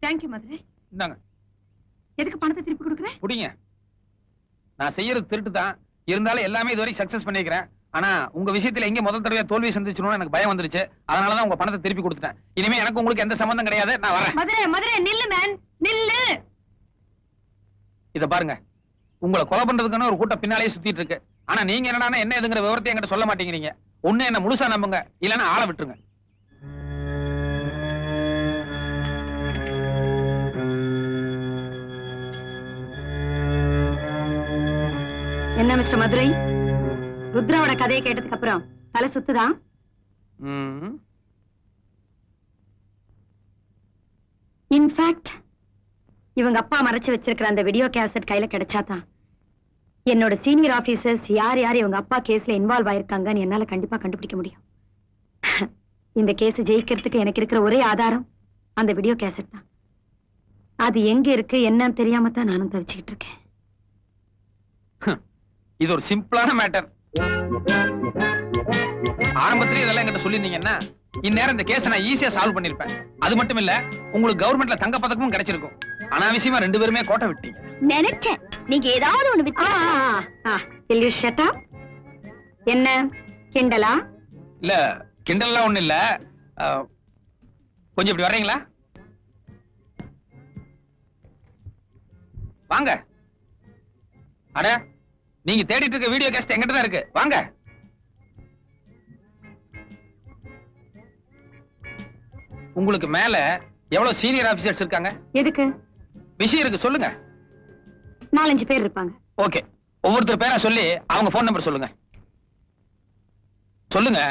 Thank you Madurai. இந்தாங்க. எதுக்கு பணத்தை திருப்பி கொடுக்குறேன்? புடிங்க. நான் செய்யறது திருட்டு தான், இருந்தாலும் எல்லாமே இதுவரை சக்சஸ் பண்ணிக்கிறேன். ஆனா உங்க விஷயத்துல எங்க முதல் தடவையா தோல்வி சந்திச்சணும் எனக்கு பயம் வந்துருச்சு. அதனாலதான் உங்க பணத்தை திருப்பி கொடுத்துட்டேன். இனிமே எனக்கு உங்களுக்கு எந்த சம்பந்தம் கிடையாது. நான் வரேன். மதுரை மதுரை நில்லு மேன், நில்லு. இத பாருங்க, உங்களை கொலை பண்றதுக்கான ஒரு கூட்டம் பின்னாலேயே சுத்திட்டு இருக்கு. ஆனா நீங்க என்னன்னா என்ன எதுங்கிற விவரத்தை என்கிட்ட சொல்ல மாட்டேங்கிறீங்க. ஒண்ணு என்ன முழுசா நம்புங்க, இல்லன்னா ஆளை விட்டுருங்க. என்ன மிஸ்டர் மதுரை, ருத்ராவோட கதையை கேட்டதுக்கு அப்புறம் தலை சுத்துதா? இன்ஃபேக்ட் இவங்க அப்பா மறைச்சு வச்சிருக்கிற அந்த வீடியோ கேசட் கையில கிடைச்சாதான் என்னோட சீனியர் ஆபீசர்ஸ் யார் யார் இவங்க அப்பா கேஸ்ல இன்வால்வ் ஆயிருக்காங்கன்னு என்னால கண்டிப்பா கண்டுபிடிக்க முடியும். இந்த கேஸ் ஜெயிக்கிறதுக்கு எனக்கு இருக்கிற ஒரே ஆதாரம் அந்த வீடியோ கேசட் தான். அது எங்க இருக்கு என்னன்னு தெரியாம தான் நானும் தவிச்சுக்கிட்டு இருக்கேன். இது ஒரு சிம்பிளான மேட்டர். ஆரம்பத்திலே இதெல்லாம் என்கிட்ட சொல்லிருந்தீங்கன்னா இந்நேரம் இந்த கேஸை நான் ஈஸியா சால்வ் பண்ணிருப்பேன். அது மட்டும் இல்ல, உங்களுக்கு கவர்மெண்ட்ல தங்க பதக்கமும் கிடைச்சிருக்கும். அனாவசியமா ரெண்டு பேருமே கோட்டை விட்டீங்க. நினைச்சேன் நீங்க ஏதாவது ஒண்ணு என்ன கிண்டலா? இல்ல கிண்டல்லாம் ஒண்ணு இல்ல. கொஞ்சம் இப்படி வர்றீங்களா? வாங்க. அட, நீங்க தேடிட்டு இருக்க வீடியோ கேஸ்ட் எங்கிட்ட தான் இருக்கு. வாங்க. உங்களுக்கு மேல எவ்வளவு சீனியர் ஆபீசர்ஸ் இருக்காங்க? எதுக்கு? விஷயம் இருக்கு, சொல்லுங்க. 4-5 பேர் இருப்பாங்க. ஓகே, ஒவ்வொருத்தர் பேரா சொல்லி அவங்க போன் நம்பர் சொல்லுங்க. சொல்லுங்க.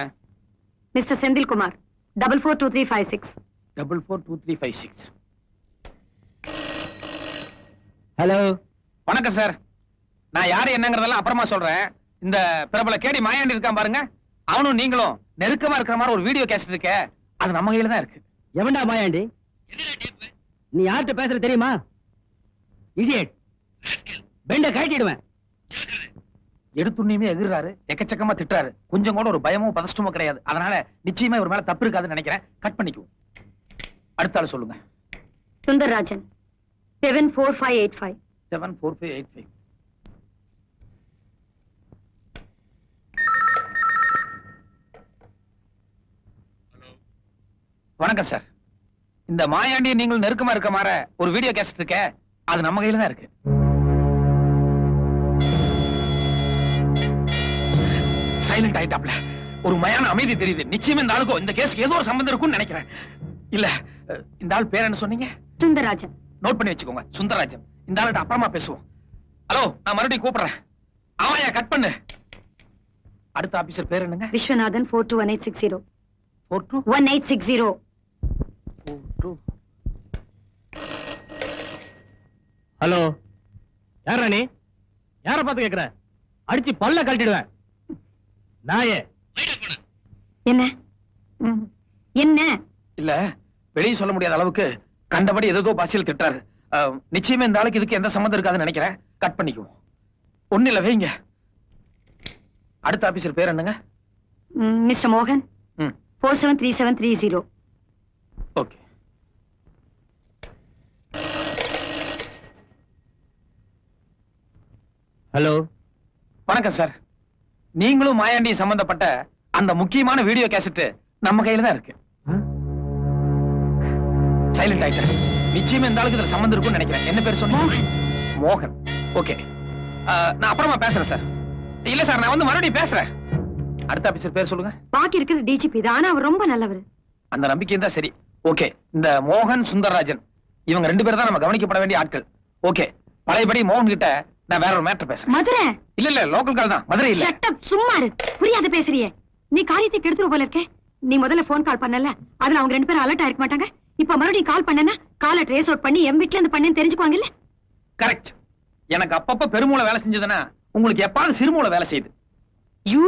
மிஸ்டர் செந்தில்குமார் 442356. 442356. ஹலோ, வணக்கம் சார். நான் யாரு என்னங்கறதெல்லாம் அப்புறமா சொல்றேன். இந்த பிரபல கேடி மாயாண்டி இருக்கான் பாருங்க, அவனும் நீங்களும் நெருக்கமா இருக்கிற மாதிரி ஒரு வீடியோ கேசட் இருக்க. அது நம்ம கையில தான் இருக்கு. எவன்டா மாயாண்டி? நீ யார்கிட்ட பேசுற தெரியுமா? இடியட், பெண்ட கட்டிடுவேன். எடுத்துண்ணியுமே எதிர்றாரு, எக்கச்சக்கமா திட்டுறாரு. கொஞ்சம் கூட ஒரு பயமோ பதஷ்டமோ கிடையாது. அதனால நிச்சயமா இவர் மேல தப்பு இருக்காதுன்னு நினைக்கிறேன். கட் பண்ணிக்குவோம். அடுத்த ஆளு சொல்லுங்க. சுந்தரராஜன் 74585. 74585. வணக்கம் சார். இந்த மாயாண்டி நீங்கள் நெருக்கமா இருக்க மாற ஒரு வீடியோ கேசட் இருக்க. அது நம்ம கையில தான் இருக்கு. சைலண்ட் ஆயிட்டாப்ல. ஒரு மயான அமைதி தெரியுது. நிச்சயமா இந்த ஆளுக்கும் இந்த கேஸ்க்கு ஏதோ ஒரு சம்பந்தம் இருக்கும்னு நினைக்கிறேன். இல்ல, இந்த ஆள் பேர் என்ன சொன்னீங்க? சுந்தரராஜன். நோட் பண்ணி வச்சுக்கோங்க, சுந்தரராஜன். இந்த ஆள்கிட்ட அப்புறமா பேசுவோம். ஹலோ, நான் மறுபடியும் கூப்பிடுறேன். ஆமாயா, கட் பண்ணு. அடுத்த ஆபீசர் பேர் என்னங்க? விஸ்வநாதன் 421860. 421860. 42. ஹலோ, யாரா நீ? யார பார்த்து கேக்குற? அடிச்சு பல்ல கழட்டிடுவேன். நாயே. என்ன என்ன? இல்ல, வெளியே சொல்ல முடியாத அளவுக்கு கண்டபடி ஏதோ பாசியில் திட்டாரு. நிச்சயமா இந்த ஆளுக்கு இதுக்கு எந்த சம்மந்தம் இருக்காதுன்னு நினைக்கிறேன். கட் பண்ணிக்குவோம். ஒண்ணு இல்ல, வைங்க. அடுத்த ஆபீசர் பேர் என்னங்க? மிஸ்டர் மோகன் 473730. ஓகே. ஹலோ, வணக்கம் சார். நீங்களும் மாயாண்டி சம்பந்தப்பட்ட அந்த முக்கியமான வீடியோ கேசட் நம்ம கையில தான் இருக்கு. சைலண்ட் ஆயிட்டேன். நிச்சயமா இந்த ஆளுக்கு இதுல சம்பந்தம் இருக்கும்னு நினைக்கிறேன். என்ன பேர் சொன்னீங்க? மோகன். ஓகே, நான் அப்புறமா பேசுறேன் சார். இல்ல சார், நான் வந்து மறுபடியும் பேசுறேன். அடுத்த ஆபீசர் பேர் சொல்லுங்க. பாக்கி இருக்கிறது டிஜிபி தான். ஆனா அவர் ரொம்ப நல்லவர். அந்த நம்பிக்கை தான் சரி. ஓகே, இந்த மோகன் சுந்தரராஜன் இவங்க ரெண்டு பேரும் தான் நம்ம கவனிக்கப்பட வேண்டிய ஆட்கள். ஓகே, பழையபடி மோகன் கிட்ட நான் வேற ஒரு மேட்டர் பேசுறேன். மதுரை? இல்ல, லோக்கல் கால் தான். மதுரை இல்ல. ஷட் அப், சும்மா இரு. புரியாத பேசுறியே. நீ காரியத்தை கெடுத்துற போல இருக்கே. நீ முதல்ல போன் கால் பண்ணல, அதுல அவங்க 2 பேரும் அலர்ட் ஆயிருக்க மாட்டாங்க. இப்ப மறுபடியும் கால் பண்ணனா காலை ட்ரேஸ் அவுட் பண்ணி எம் வீட்ல இருந்து பண்ணேன்னு தெரிஞ்சுக்குவாங்கல்ல. கரெக்ட். எனக்கு அப்பப்ப பெருமூளை வேலை செஞ்சதுன்னா உங்களுக்கு எப்பாவது சிறுமூளை வேலை செய்யுது. யூ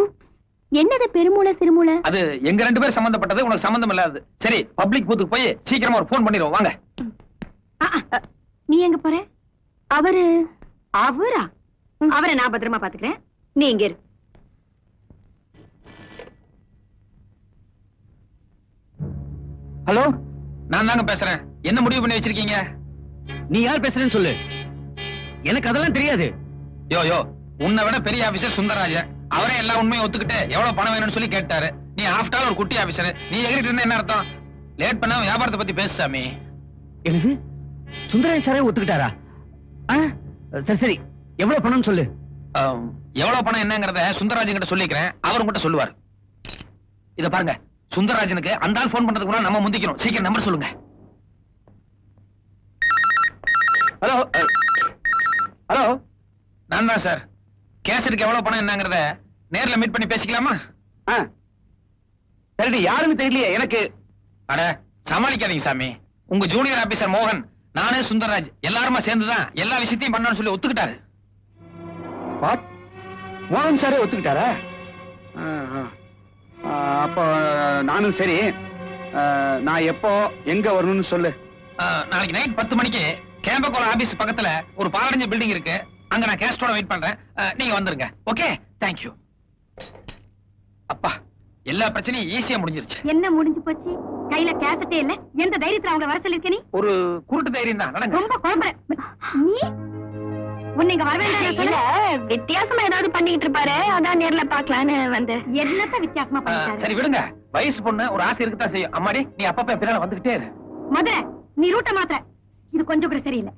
என்னது பெருமூளை சிறுமூளை? அது எங்க 2 பேரும் சம்பந்தப்பட்டது, உனக்கு சம்பந்தம் இல்லாதது. சரி, பப்ளிக் பூத்துக்கு போய் சீக்கிரமா ஒரு போன் பண்ணிடுவோம். வாங்க. நீ எங்க போற? அவரா? அவரை நான் பத்திரமா பாத்துக்கிறேன். நீ இங்க இரு. ஹலோ, நான் தாங்க பேசுறேன். என்ன முடிவு பண்ணி வச்சிருக்கீங்க? நீ யார் பேசுறேன்னு சொல்லு. எனக்கு அதெல்லாம் தெரியாது. யோ யோ, உன்னை விட பெரிய ஆபீசர் சுந்தரராஜன். அவரே எல்லா உண்மையும் ஒத்துக்கிட்டு எவ்வளவு பணம் வேணும்னு சொல்லி கேட்டாரு. நீ ஆஃப்டர் ஒரு குட்டி ஆபீசர், நீ எகிரிட்டு இருந்தா என்ன அர்த்தம்? லேட் பண்ணாம வியாபாரத்தை பத்தி பேசு சாமி. எனக்கு சுந்தரராஜ் சாரே ஒத்துக்கிட்டாரா? சரி சரி, எவ்வளவு பணம்னு சொல்லு. எவ்வளவு பணம் என்னங்கறத சுந்தரராஜன் கிட்ட சொல்லிக்கிறேன், அவர் உங்ககிட்ட சொல்லுவார். இத பாருங்க, சுந்தரராஜனுக்கு அந்த ஆள் போன் பண்றதுக்கு கூட நம்ம முந்திக்கணும். சீக்கிரம் நம்பர் சொல்லுங்க. ஹலோ ஹலோ, நான் தான் சார். கேசட்டுக்கு எவ்வளவு பணம் என்னங்கறத நேர்ல மீட் பண்ணி பேசிக்கலாமா? சரி, யாருன்னு தெரியலையே எனக்கு. அட சமாளிக்காதீங்க சாமி. உங்க ஜூனியர் ஆபீசர் மோகன், நானே சுந்தரராஜ் எல்லாருமா சேர்ந்துதான் எல்லா விஷயத்தையும் பண்ணணும்னு சொல்லி ஒத்துக்கிட்டாரு. வாட்? மோகன் சாரே ஒத்துக்கிட்டாரா? அப்போ நானும் சரி. நான் எப்போ எங்க வரணும்னு சொல்லு. நாளைக்கு நைட் 10 மணிக்கு கேம்பகோல ஆபீஸ் பக்கத்துல ஒரு பாலடைஞ்ச பில்டிங் இருக்கு. அங்க நான் கேஸ்டோட வெயிட் பண்றேன். நீங்க வந்துருங்க. Okay, thank you. அப்பா, எல்லா பிரச்சனையும் ஈஸியா முடிஞ்சிருச்சு. என்ன முடிஞ்சு போச்சு? கையில கேசட்டே இல்ல. எந்த தைரியத்துல அவங்க வர சொல்லிருக்க நீ? ஒரு குருட்டு தைரியம் தான். நடங்க. ரொம்ப கோபம். நீ உன்னை இங்க வர வேண்டாம் சொல்ல. வித்தியாசமா ஏதாவது பண்ணிட்டு இருப்பாரு, அதான் நேர்ல பாக்கலான்னு வந்து. என்னத்த வித்தியாசமா பண்ணிட்டாரு? சரி விடுங்க. வயசு பொண்ணு ஒரு ஆசை இருக்குதான் செய்யும். அம்மாடி, நீ அப்பப்ப பின்னால வந்துகிட்டே இரு. முதல்ல நீ ரூட்ட மாத்திர. இது கொஞ்சம் கூட சரியில்லை.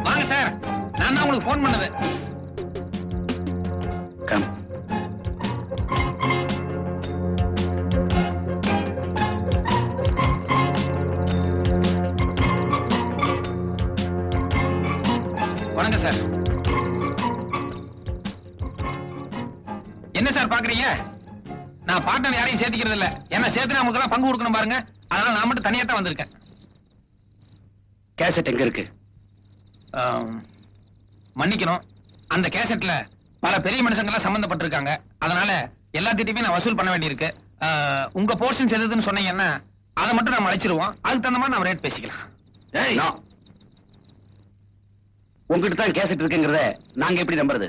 வாங்க சார், நான் தான் உங்களுக்கு போன் பண்ணது. கம். வணக்கம் சார். என்ன சார் பாக்குறீங்க? நான் பார்ட்னர் யாரையும் சேர்த்துக்கிறது இல்ல. ஏன்னா சேர்த்து நமக்கு எல்லாம் பங்கு கொடுக்கணும் பாருங்க. அதனால நான் மட்டும் தனியா தான் வந்திருக்கேன். கேசட் எங்க இருக்கு? மன்னிக்கணும், அந்த கேசட்ல பல பெரிய மனுஷங்க எல்லாம் சம்பந்தப்பட்டிருக்காங்க. அதனால எல்லாத்திட்டையுமே நான் வசூல் பண்ண வேண்டியிருக்கு. உங்க போர்ஷன் எதுன்னு சொன்னீங்கன்னா அதை மட்டும் நம்ம அழைச்சிருவோம். அதுக்கு தகுந்த மாதிரி நம்ம ரேட் பேசிக்கலாம். உங்ககிட்ட தான் கேசட் இருக்குங்கிறத நாங்க எப்படி நம்புறது?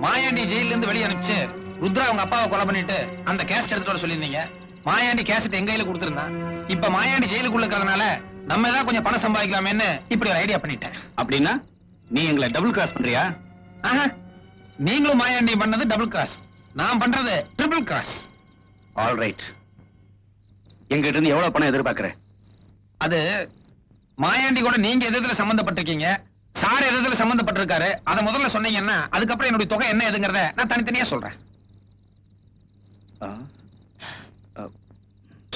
மாயாண்டி ஜெயில இருந்து வெளியே அனுப்பிச்சு ருத்ரா அவங்க அப்பாவை கொலை பண்ணிட்டு அந்த கேசட் எடுத்துட்டு வர சொல்லியிருந்தீங்க. மாயாண்டி கேசட் எங்க கையில கொடுத்திருந்தான். இப்ப மாயாண்டி ஜெயிலுக்குள்ள இருக்கிறதுனால நம்ம ஏதாவது கொஞ்சம் பணம் சம்பாதிக்கலாமேன்னு இப்படி ஒரு ஐடியா பண்ணிட்டேன். அப்படின்னா நீ எங்களை டபுள் கிராஸ் பண்றியா? நீங்களும் மாயாண்டி பண்ணது டபுள் கிராஸ், நான் பண்றது ட்ரிபிள் கிராஸ். All right. எங்கிட்ட இருந்து எவ்வளவு பணம் எதிர்பார்க்கிற? அது மாயாண்டி கூட நீங்க எதுல சம்பந்தப்பட்டிருக்கீங்க, சார் எதுல சம்பந்தப்பட்டிருக்காரு, அதை முதல்ல சொன்னீங்கன்னா அதுக்கப்புறம் என்னுடைய தொகை என்ன எதுங்கிறத நான் தனித்தனியா சொல்றேன்.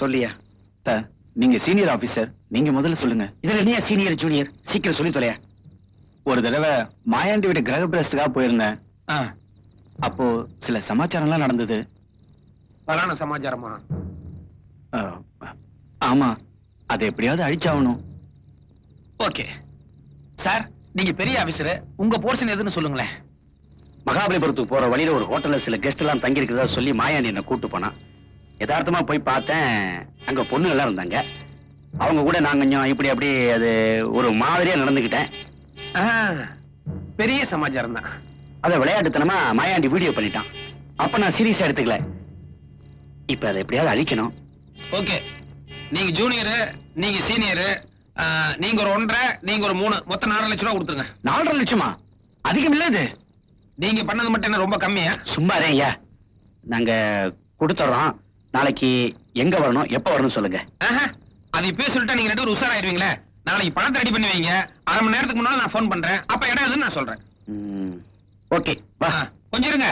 சொல்லியா? நீங்க சீனியர் ஆபீசர், நீங்க முதல்ல சொல்லுங்க. இதுல நீ சீனியர் ஜூனியர், சீக்கிரம் சொல்லி தொலையா. ஒரு தடவை மாயாண்டி வீட்டு கிரக பிரஸ்துக்காக போயிருந்தேன். அப்போ சில சமாச்சாரம்லாம் நடந்தது. பலான சமாச்சாரமா? ஆமா, அதை எப்படியாவது அழிச்சாகணும். ஓகே சார், நீங்க பெரிய ஆபீசர், உங்க போர்ஷன் எதுன்னு சொல்லுங்களேன். மகாபலிபுரத்துக்கு போற வழியில ஒரு ஹோட்டல்ல சில கெஸ்ட் எல்லாம் தங்கி இருக்கிறதா சொல்லி மாயாண்டி என்ன கூட்டு போனா. யதார்த்தமா போய் பார்த்தேன், அங்க பொண்ணு எல்லாம் இருந்தாங்க. அவங்க கூட நான் கொஞ்சம் இப்படி அப்படி அது ஒரு மாதிரியா நடந்துகிட்டேன். பெரிய சமாச்சாரம் தான். அத விளையாட்டுத்தனமா மாயாண்டி வீடியோ பண்ணிட்டான். அப்ப நான் சீரியஸா எடுத்துக்கல. இப்ப அதை எப்படியாவது அழிக்கணும். ஓகே, நீங்க ஜூனியர், நீங்க சீனியர், நீங்க ஒரு 1.5, நீங்க ஒரு 3, மொத்தம் 4 லட்சம் ரூபாய் கொடுத்துருங்க. 4.5 லட்சமா? அதிகம் இல்ல இது. நீங்க பண்ணது மட்டும் என்ன ரொம்ப கம்மியா? சும்மா ஐயா, நாங்க கொடுத்துறோம். நாளைக்கு எங்க வரணும், எப்ப வரணும் சொல்லுங்க. அது இப்பயே சொல்லிட்டா நீங்க 2 பேரும் உஷாராயிருவீங்களே. நாளைக்கு பணத்தை ரெடி பண்ணி வைங்க. 1/2 மணி நேரத்துக்கு முன்னால நான் போன் பண்றேன். அப்ப இடம் எதுன்னு நான் சொல்றேன். ஓகே, வா. கொஞ்சம் இருங்க.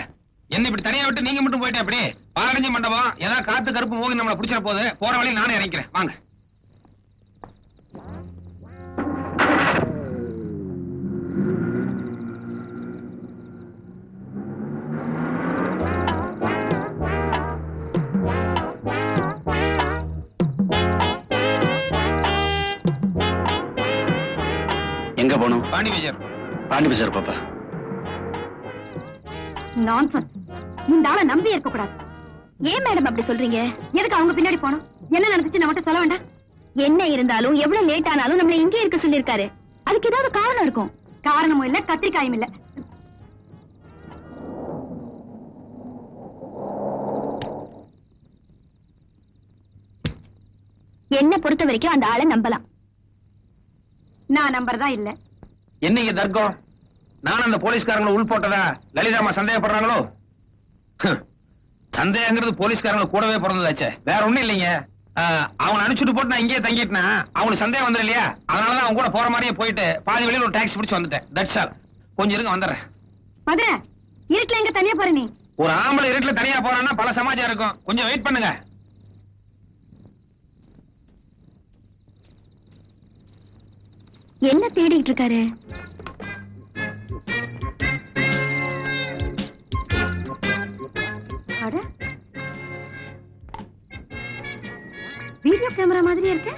என்ன இப்படி தனியா விட்டு நீங்க மட்டும் போயிட்டே அப்படி பாலடைஞ்ச மண்டபம் ஏதாவது காத்து கருப்பு மோகி நம்மளை பிடிச்சிட போகுது. போற வழியில் நானே இறங்கிறேன், வாங்க. எங்க போகணும்? பாண்டி பஜார். பாண்டி பஜார் பாப்பா. நான்சென்ஸ். இந்த ஆளை நம்பி இருக்க கூடாது. ஏன் மேடம் அப்படி சொல்றீங்க? எதுக்கு அவங்க பின்னாடி போனோம்? என்ன நடந்துச்சு நான் மட்டும் சொல்ல வேண்டாம்? என்ன இருந்தாலும் எவ்வளவு லேட் ஆனாலும் நம்மள இங்கே இருக்க சொல்லிருக்காரு. அதுக்கு ஏதாவது காரணம் இருக்கும். காரணமும் இல்ல, கத்திரிக்காயும் இல்ல. என்ன பொறுத்த வரைக்கும் அந்த ஆளை நம்பலாம். நான் நம்பறதா இல்ல. என்னைக்கு தர்க்கம்? நான் அந்த போலீஸ்காரங்களை உள் போட்டதா லலிதாமா சந்தேகப்படுறாங்களோ? சந்தேகங்கிறது போலீஸ்காரங்களை கூடவே பிறந்ததாச்சே, வேற ஒண்ணும் இல்லைங்க. அவனை அனுப்பிச்சுட்டு போட்டு நான் இங்கேயே தங்கிட்டேன்னா அவனுக்கு சந்தேகம் வந்துடும் இல்லையா? அதனாலதான் அவன் கூட போற மாதிரியே போயிட்டு பாதி வழியில் ஒரு டாக்ஸி பிடிச்சு வந்துட்டேன். That's all. கொஞ்சம் இருங்க, வந்துடுறேன். மதுரை, இருட்டுல எங்க தனியா போற நீ? ஒரு ஆம்பளை இருட்டுல தனியா போறான்னா பல சமாஜம் இருக்கும். கொஞ்சம் வெயிட் பண்ணுங்க. என்ன தேடிட்டு இருக்காரு? அட, வீடியோ கேமரா மாதிரி இருக்கு.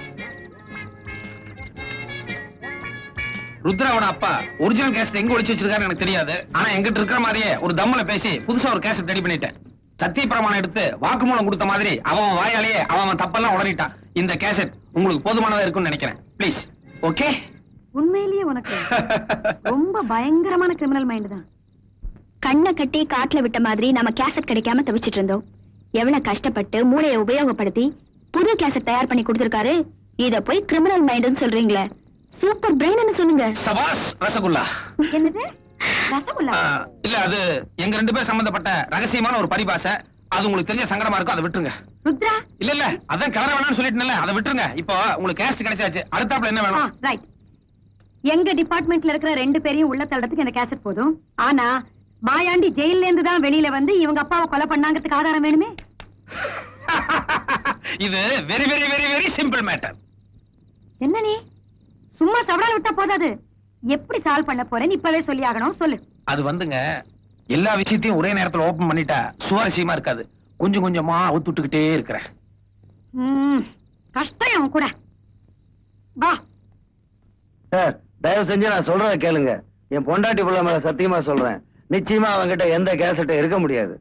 ருத்ராவோட அப்பா ஒரிஜினல் கேசட் எங்க ஒளிச்சு வச்சிருக்காரு எனக்கு தெரியாது. ஆனா எங்கிட்ட இருக்கிற மாதிரியே ஒரு தம்முல பேசி புதுசா ஒரு கேசட் ரெடி பண்ணிட்டேன். சத்திய பிரமாணம் எடுத்து வாக்குமூலம் கொடுத்த மாதிரி அவன் வாயாலேயே அவன் தப்பெல்லாம் உளறிட்டான். இந்த கேசட் உங்களுக்கு போதுமானதா இருக்கும்னு நினைக்கிறேன். ப்ளீஸ். ஓகே? உண்மையிலேயே உனக்கு ரொம்ப பயங்கரமான கிரிமினல் மைண்ட் தான். கண்ணை கட்டி காட்டுல விட்ட மாதிரி நம்ம கேசட் கிடைக்காம தவிச்சிட்டு இருந்தோம். எவ்வளவு கஷ்டப்பட்டு மூளையை உபயோகப்படுத்தி புது கேசட் தயார் பண்ணி கொடுத்திருக்காரு. இத போய் கிரிமினல் மைண்ட்னு சொல்றீங்களே, சூப்பர் பிரெயின் சொல்லுங்க. சபாஸ் ரசகுல்லா. என்னது ரசகுல்லா? இல்ல, அது எங்க 2 பேர் சம்பந்தப்பட்ட ரகசியமான ஒரு பரிபாஷை. அது உங்களுக்கு தெரிஞ்ச சங்கடமா இருக்கும், அதை விட்டுருங்க. ருத்ரா, இல்ல அதான் கிளற வேணாம்னு சொல்லிட்டேன்ல, அதை விட்டுருங்க. இப்போ உங்களுக்கு கேசட் கிடைச்சாச்சு, அடுத்தாப்புல என்ன வேணும்? ரைட். எங்க டிபார்ட்மெண்ட்ல இருக்கிற 2 பேரையும் உள்ள தள்ளறதுக்கு இந்த கேசட் போதும். ஆனா மாயாண்டி ஜெயில இருந்து தான் வெளியில வந்து இவங்க அப்பாவை கொலை பண்ணாங்கிறதுக்கு ஆதாரம் வேணுமே. இது very very very very simple matter. என்ன நீ சும்மா சவடால் விட்டா போதாது, எப்படி சால்வ் பண்ண போறேன்னு இப்பவே சொல்லி ஆகணும். சொல்லு. அது வந்துங்க, எல்லா விஷயத்தையும் ஒரே நேரத்துல ஓபன் பண்ணிட்டா சுவாரஸ்யமா இருக்காது. கொஞ்சம் கொஞ்சமா அவுத்துட்டுக்கிட்டே இருக்கிறேன். கஷ்டம் அவன் கூட. வா சார், தயவு செஞ்சு நான் சொல்றத கேளுங்க. என் பொண்டாட்டி புள்ள மேல சத்தியமா சொல்றேன், நிச்சயமா அவங்கிட்ட எந்த கேசட்டும் இருக்க முடியாது.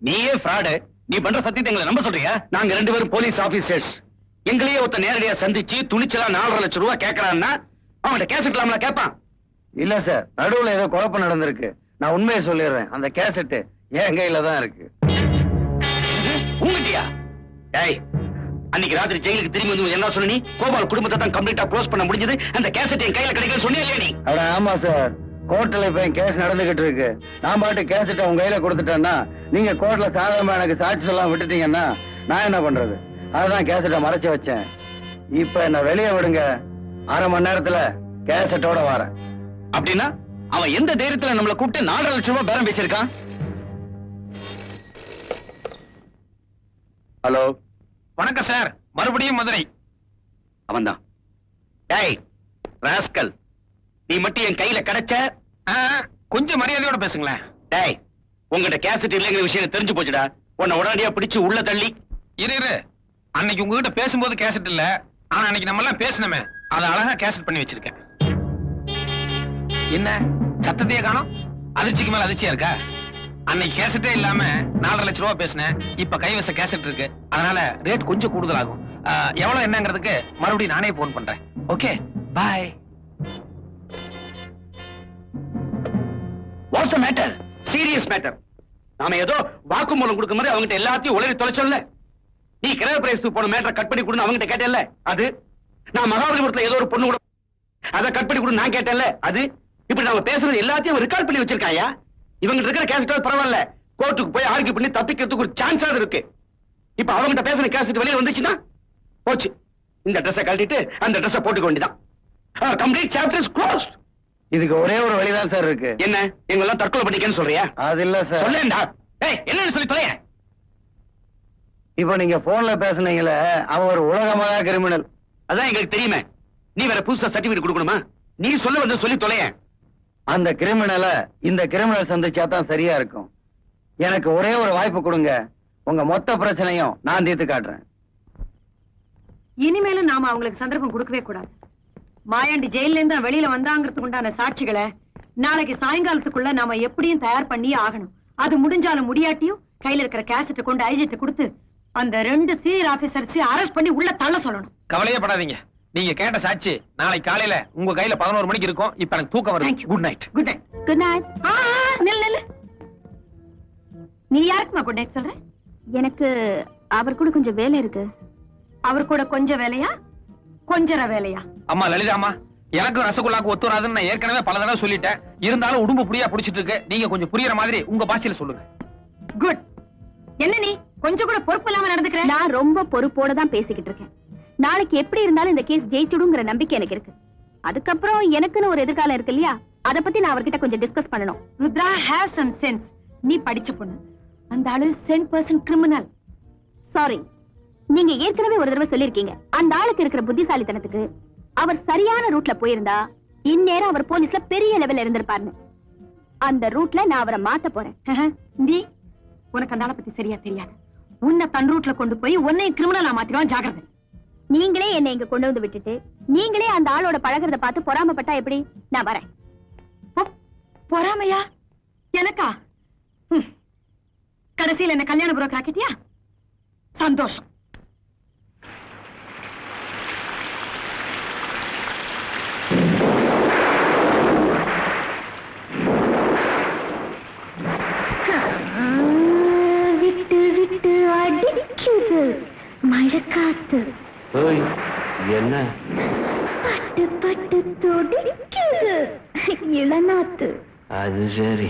நீயே ஃப்ராடு. நீ பண்ற சத்தியத்தை எங்களை நம்ப சொல்றியா? நாங்க 2 பேரும் போலீஸ் ஆபீசர்ஸ். எங்களையே ஒருத்த நேரடியா சந்திச்சு துணிச்சலா 4.5 லட்சம் ரூபாய் கேட்கறான்னா அவன்கிட்ட கேசட் இல்லாமல கேட்பான். இல்ல சார், நடுவுல ஏதோ குழப்பம் நடந்திருக்கு. நான் உண்மையை சொல்லிடுறேன், அந்த கேசட் என் கையில தான் இருக்கு. உங்கட்டியா? டேய், அன்னைக்கு ராத்திரி ஜெயிலுக்கு திரும்பி வந்து என்ன சொன்ன நீ? கோபால் குடும்பத்தை தான் கம்ப்ளீட்டா க்ளோஸ் பண்ண முடிஞ்சது, அந்த கேசட் என் கையில கிடைக்கல சொன்னியா இல்லையா நீ? அட ஆமா சார், கோர்ட்ல இப்ப என் கேஸ் நடந்துகிட்டு இருக்கு. நான் பாட்டு கேசட்டை உங்க கையில கொடுத்துட்டேன்னா, நீங்க கோர்ட்ல சாதாரணமா எனக்கு சாட்சி எல்லாம் விட்டுட்டீங்கன்னா நான் என்ன பண்றது? அதுதான் கேசட்டை மறைச்சு வச்சேன். இப்ப என்ன வெளியே விடுங்க, 1/2 மணி நேரத்துல கேசட்டோட வரேன். அப்படின்னா அவன் எந்த தைரியத்துல நம்மளை கூப்பிட்டு 4.5 லட்சம் ரூபாய் பேரம் பேசியிருக்கான்? ஹலோ, வணக்கம் சார், மறுபடியும் மதுரை. அவன்தான். டேய் ராஸ்கல், நீ மட்டும் என் கையில கிடைச்ச. கொஞ்சம் மரியாதையோட பேசுங்களேன். டேய், உங்ககிட்ட கேசட் இல்லைங்கிற விஷயம் தெரிஞ்சு போச்சுடா. உன்னை உடனடியா பிடிச்சு உள்ள தள்ளி. இரு, அன்னைக்கு உங்ககிட்ட பேசும்போது கேசட் இல்ல, ஆனா அன்னைக்கு நம்ம எல்லாம் பேசணுமே, அதை அழகா கேசட் பண்ணி வச்சிருக்கேன். என்ன சத்தத்தையே காணோம்? அதிர்ச்சிக்கு மேல அதிர்ச்சியா இருக்கா? அன்னைக்கு கேசட்டே இல்லாம 4.5 லட்சம் ரூபாய் பேசினேன். இப்ப கைவச கேசட் இருக்கு, அதனால ரேட் கொஞ்சம் கூடுதல் ஆகும். எவ்வளவு என்னங்கிறதுக்கு மறுபடியும் நானே போன் பண்றேன். Okay, bye. What's the matter? Serious matter. நாம ஏதோ வாக்குமூலம் கொடுக்க மாதிரி அவங்ககிட்ட எல்லாத்தையும் உளறி தொலைச்சோம்ல. நீ கிரக பிரேசத்துக்கு போன மேட்டரை கட் பண்ணி கொடுன்னு அவங்ககிட்ட கேட்டேல்ல, அது. நான் மகாபலிபுரத்துல ஏதோ ஒரு பொண்ணு கூட அதை கட் பண்ணி கொடுன்னு நான் கேட்டேன்ல, அது. இப்படி நாம பேசுறது எல்லாத்தையும் ரெக்கார்ட் பண்ணி வச்சிருக்காயா? இவங்க இருக்கிற கேசட் பரவாயில்ல, கோர்ட்டுக்கு போய் ஆர்கியூ பண்ணி தப்பிக்கிறதுக்கு ஒரு சான்ஸ் இருக்கு. இப்ப அவங்ககிட்ட பேசுற கேசட் வெளியே வந்துச்சுன்னா போச்சு. இந்த ட்ரெஸ்ஸை கழட்டிட்டு அந்த ட்ரெஸ்ஸை போட்டுக்க வேண்டியதான். Complete chapter is closed. இதுக்கு ஒரே ஒரு வழிதான் சார் இருக்கு. என்ன, எங்கெல்லாம் தற்கொலை பண்ணிக்கன்னு சொல்றியா? அது இல்ல சார். சொல்லேன்டா. ஏய், என்னன்னு சொல்லி தொலைய. இப்ப நீங்க போன்ல பேசுனீங்களே, அவன் ஒரு உலகமாக கிரிமினல். அதான் எங்களுக்கு தெரியுமே. நீ வேற புதுசா சர்டிபிகேட் கொடுக்கணுமா? நீ சொல்ல வந்து சொல்லி தொலைய. அந்த கிரிமினலை இந்த கிரிமினல் சந்திச்சா தான் சரியா இருக்கும். எனக்கு ஒரே ஒரு வாய்ப்பு கொடுங்க, உங்க மொத்த பிரச்சனையும் நான் தீர்த்து காட்டுறேன். இனிமேலும் நாம அவங்களுக்கு சந்தர்ப்பம் கொடுக்கவே கூடாது. மாயாண்டி ஜெயில இருந்து வெளியில வந்தாங்கிறதுக்கு உண்டான சாட்சிகளை நாளைக்கு சாயங்காலத்துக்குள்ள நாம எப்படியும் தயார் பண்ணியே ஆகணும். அது முடிஞ்சாலும் முடியாட்டியும் கையில இருக்கிற கேசட்டை கொண்டு ஐஜிட்ட கொடுத்து அந்த 2 சீனியர் ஆபீசர்ஸ் அரெஸ்ட் பண்ணி உள்ள தள்ள சொல்லணும். கவலையே படாதீங்க. நீங்க கேட்ட சாட்சி நாளைக்கு காலையில உங்க கையில 11 மணிக்கு இருக்கும். இப்ப எனக்கு தூக்கம் வருது. Good night. Good night. Good night. நில்லு. நீ யாருக்குமா குட் நைட் சொல்ற? எனக்கு அவர் கூட கொஞ்சம் வேலை இருக்கு. அவர் கூட கொஞ்சம் வேலையா கொஞ்சர வேலையா? அம்மா லலிதா அம்மா, எனக்கு ரசகுல்லாக்கு ஒத்து வராதுன்னு நான் ஏற்கனவே பல தடவை சொல்லிட்டேன். இருந்தாலும் உடம்பு புடியா புடிச்சிட்டு இருக்கு. நீங்க கொஞ்சம் புரியுற மாதிரி உங்க பாஷையில சொல்லுங்க. குட். என்ன நீ கொஞ்சம் கூட பொறுப்பு இல்லாம நடந்துக்கிற? நான் ரொம்ப பொறுப்போட தான் பேசிக்கிட்டு இருக்கேன். நாளைக்கு எப்படி இருந்தாலும் இந்த கேஸ் ஜெயிச்சுடுங்கிற நம்பிக்கை எனக்கு இருக்கு. அதுக்கப்புறம் எனக்குன்னு ஒரு எதிர்காலம் இருக்கு இல்லையா, அத பத்தி நான் அவர்கிட்ட கொஞ்சம் டிஸ்கஸ் பண்ணணும். Rudra have some sense. நீ படிச்ச பொண்ணு, அந்த ஆளு 100% கிரிமினல். சாரி, நீங்க ஏற்கனவே ஒரு தடவை சொல்லிருக்கீங்க அந்த ஆளுக்கு இருக்கிற புத்திசாலித்தனத்துக்கு அவர் சரியான ரூட்ல போயிருந்தா இந்நேரம் அவர் போலீஸ்ல பெரிய லெவல்ல இருந்திருப்பாருன்னு. அந்த ரூட்ல நான் அவரை மாத்த போறேன். நீ உனக்கு அந்த ஆளை பத்தி சரியா தெரியாது. உன்னை தன் ரூட்ல கொண்டு போய் உன்னையும் கிரிமினலா மாத்திடுவான். ஜாகிரதை. நீங்களே என்னை இங்க கொண்டு வந்து விட்டுட்டு நீங்களே அந்த ஆளோட பழகிறத பார்த்து பொறாமப்பட்டா எப்படி? நான் வரேன். பொறாமையா? எனக்கா? கடைசியில் என்ன கல்யாண புரோக்கர் ஆக்கிட்டியா? சந்தோஷம். விட்டு விட்டு அடிக்குது மழைக்காத்து. என்ன பட்டு பட்டு துடிக்குது இளநாத்து. அது சரி.